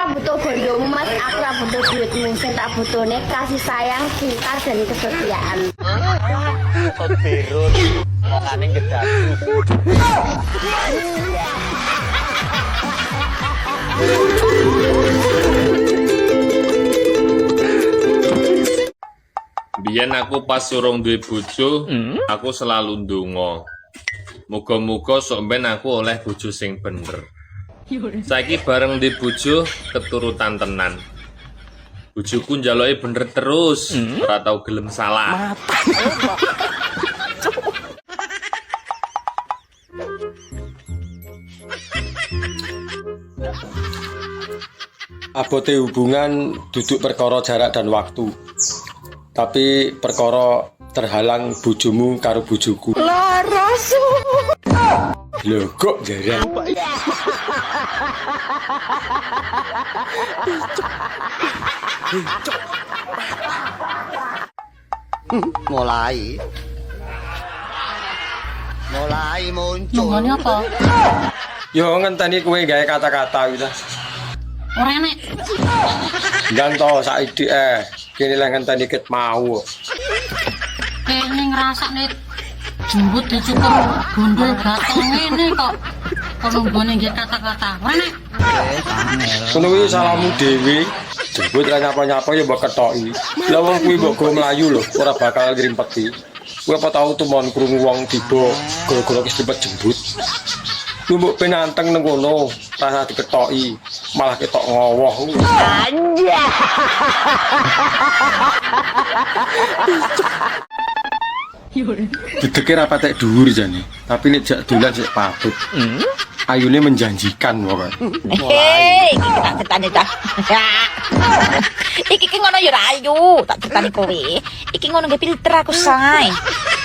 ora butuh gondomu mas, aku ora butuh duitmu. Sing tak butuhne kasih sayang, cinta dan kesetiaan. Terus makane gedaku. Biyen aku pas surung duwe bojo, aku selalu ndonga. Muga-muga sok ben aku oleh bojo sing bener. Saiki bareng di bojo keturutan tenan. Bojoku njaluke bener terus, ora tau gelem salah. Abote hubungan duduk perkara jarak dan waktu. Tapi perkara terhalang bojomu karo bojoku. Laras. Lho kok jarang. Mulai muncul. Nungguannya apa? Yo ngenteni kowe gawe kata-kata wis. Ora enek. Ndang to saiki kene lek ngenteni ket mau. Kene ngrasakne jembut dicukur gondol gatel ngene kok. Kono nggone nggih kata-kata. Ora enek. Ngono kuwi salahmu dhewe. Jebut ra nyapa-nyapa ya mbok ketoki. Lah wong kuwi mbok go mlayu lho, ora bakal ngrimpeti. Kowe apa tau tumon krungu wong tiba gara-gara wis cepet jembut. Lu mbok penanteng nang kono, rasa diketoki, malah ketok ngowoh. Dedeke ra patek dhuwur jane, tapi nek jak dolan sik patut. Ayune menjanjikan pokoke. Hei, iki tak critani ta. Iki ngono ya ora ayu, tak critani kowe. Iki ngono nggih filter aku say.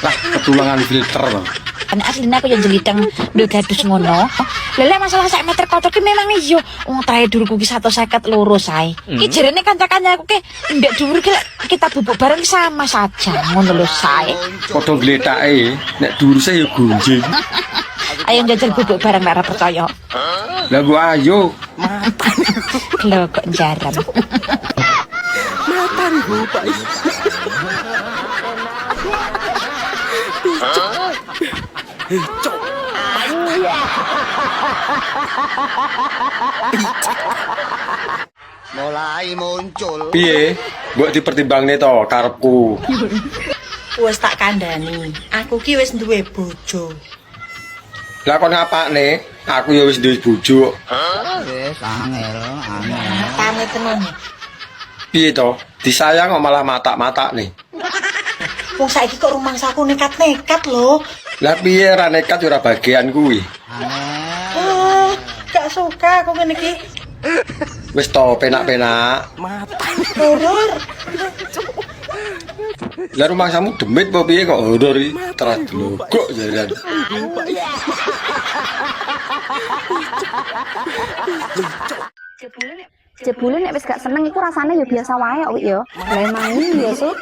Lah ketulangan filter to. Kan asline aku ya jeliteng nduk gadus ngono. Lha masalah sak meter kotor ki memang iya. Wong trae dhuwurku ki 152 say. Ki jerene kanca-kanca aku ki ndek dhuwur ki kita bubuk bareng sama saja ngono lho say. Padha gletake nek dhuwur se ya gonjing. Ayo njajal bubuk bareng nek ora percaya. Lah gua ayo. Lho kok jaran. Mulai muncul. Piye? Mbok dipertimbangne to karepku. Wis tak kandhani, aku ki wis duwe bojo. Lah kon ngapakne? Aku ya wis duwe bojo. Wis angel. Pamit tenan. Piye to? Disayang kok malah matak-matak nih. Wong saiki kok rumangsaku nekat-nekat lho. Lah piye ra nekat ora bagian kuwi. Gak suka aku ngene iki. Wis to penak-penak. Horor. Lah rumangsamu demit apa piye kok horor iki? Teras glogok jaran. Jebule nek wis gak seneng iku rasane ya biasa wae kok ya. Lah mangi ya sih.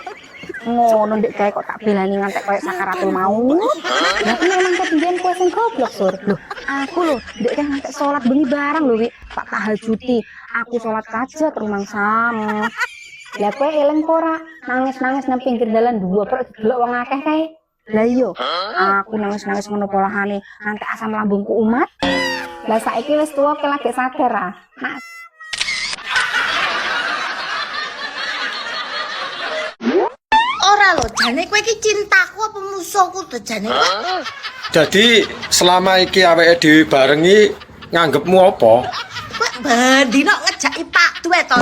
Ngono ndek gawe kok tak belani ngantek koyo sakaratul maut. Lah kuwi memang ketinggian kowe sing goblok sur. Loh, aku lho ndek teh ngantek salat bengi bareng lho wi. Tak tahajuti. Aku salat saja terumang sam. Lah kowe eling ora nangis-nangis nang pinggir dalan dua perut delok wong akeh kae. Lah iya, aku nangis-nangis ngono polahane ngantek asam lambungku umat. Lah saiki wis tuwa kowe lagi sadar ah. Nak Ora lho, jane kowe iki cintaku apa musuhku to jane? Jadi selama iki awake dhewe barengi nganggepmu apa? Kowe bendino ngejaki Pak Duwe to.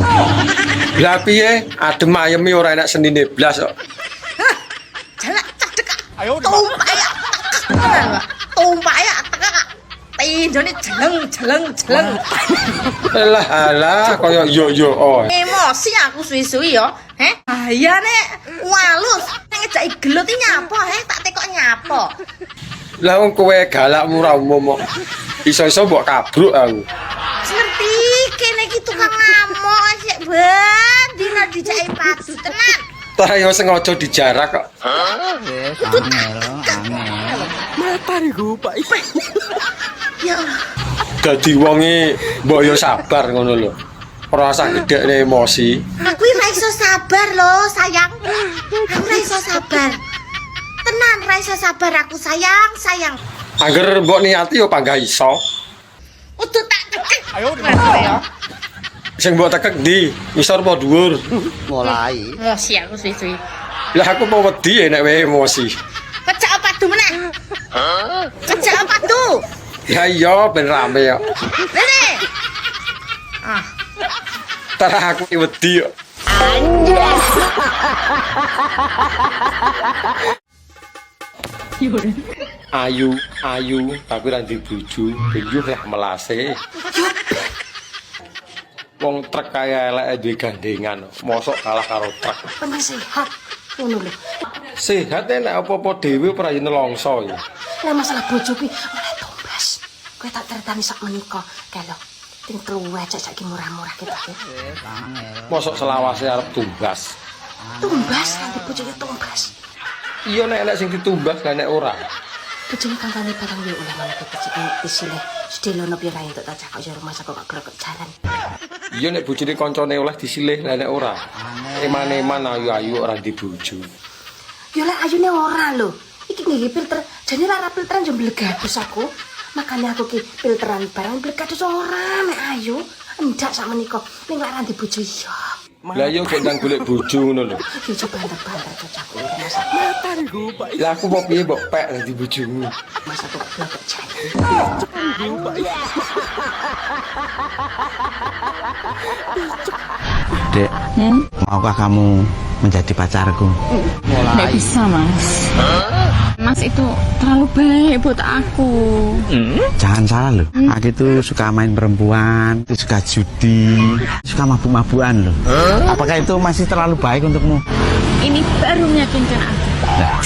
Lah piye? Adem ayemi ora enak senine blas kok. Jalak cedek. Tumpah ya. Tumpah ya. Tindone jeleng. Alah kaya yo oh. Emosi aku suwi-suwi ya. Bahayane walus. Nek ngejaki gelut iki nyapa, tak tekok nyapa. Lah wong kowe galakmu ra umum kok. Iso-iso mbok kabruk aku. Ngerti kene iki tukang ngamuk sik ben dina dijaki padu tenan. Ora yo sengaja dijarak kok. Wis angel. Matariku Pak Ya dadi wonge mbok yo sabar ngono lho. ora usah gedekne emosi. Aku ora iso sabar loh, sayang. Aku ora iso sabar. Tenan ora iso sabar aku, sayang. Angger mbok niati yo panggah iso. Udah tak tekek. Ayo ya. Sing mbok tekek ndi? Isor apa dhuwur? Mulai. Emosi aku suwi-suwi. Lah aku mau wedi nek wae emosi. Kecak apa tuh meneh? Kecak apa tuh? Ya iya ben rame yo. Rene. Ah, Tara aku wedi yo. Ayu, tapi ra di bojo, beyuh lah melase. Wong trek kaya elek duwe gandengan, mosok kalah karo trek. Bener sehat. Ngono lho. Sehat nek apa-apa dhewe ora nelongso ya. Lah masalah bojo kuwi oleh tumbas. Kowe tak ceritani sak menika, kelo. Ting kluwe saiki murah-murah kita. Mosok selawase arep tumbas. Tumbas nanti bojone tumbas. Iya nek sing ditumbas lah nek ora. Bojone kancane barang yo oleh ngono iki bojone disilih. Sedelono piye rae entuk tak cakok yo rumah saka kok grek jaran. Iya nek bojone kancane oleh disilih lah nek ora. Eman-eman ayu-ayu ora di bojo. Yo lek ayune ora lho. Iki nggih filter. Jane lara filteran yo mblegadus aku. Makanya aku ki filteran barang mblegadus ora nek ayu. Endak sak menika. Ning lek ra di bojo iya. Lah yo gek ndang golek bojo ngono lho. Yo coba banter-banter cocokku. Lah aku mau piye mbok pek di bojomu. Masa kok grek jaran. Dek, maukah kamu menjadi pacarku? Nggak bisa, Mas. Mas itu terlalu baik buat aku. Jangan salah loh, aku itu suka main perempuan, itu suka judi, suka mabuk-mabukan loh. Apakah itu masih terlalu baik untukmu? Ini baru meyakinkan aku. Nah,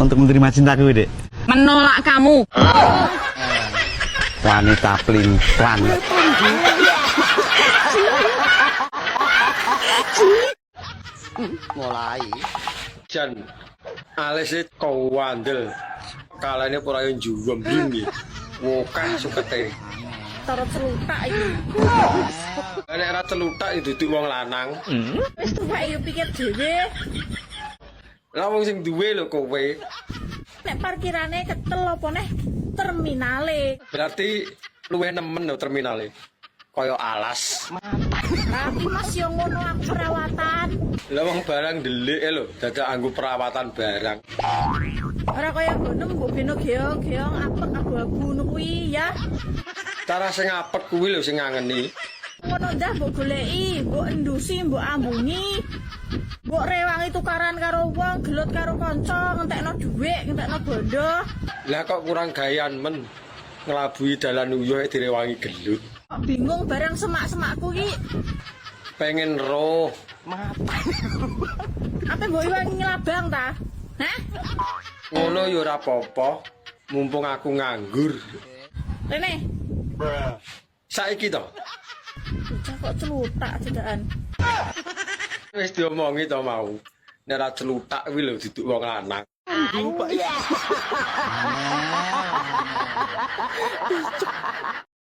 untuk menerima cintaku, Dek. Menolak kamu. Wanita pelin-pelan. Mulai. Jan alise kowandel. Kalane ora yo njungom blingi. Wokah sukete. Taruh celutak itu. Nek ora celutak itu duduk wong lanang. Wis tuwa yo pikir dhewe. Lah wong sing duwe lho kowe. Nek parkirane ketel apa neh terminale. Berarti luwih nemen lho terminale. Kaya alas. Tapi Mas yo ngono aku perawatan. Lah wong barang delik lho, dadak anggo perawatan barang. Ora kaya gono mbok beno geong-geong apek abu-abu ngono kuwi ya. Cara sing apek kuwi lho sing ngangeni. Ngono ndah mbok goleki, mbok endusi, mbok ambungi. Mbok rewangi tukaran karo wong, gelut karo kanca, ngentekno dhuwit, ngentekno bondo. Lah kok kurang gayan men. Ngelabui dalan uyuh direwangi gelut. Kok bingung barang semak-semakku ki. Pengen roh. Apa mbok iwangi ngelabang ta? Hah? Ngono ya ora apa-apa. Mumpung aku nganggur. Rene, Saiki to. bocah kok celutak cedakan. Wis diomongi to mau. Nek ora celutak kuwi lho duduk wong lanang.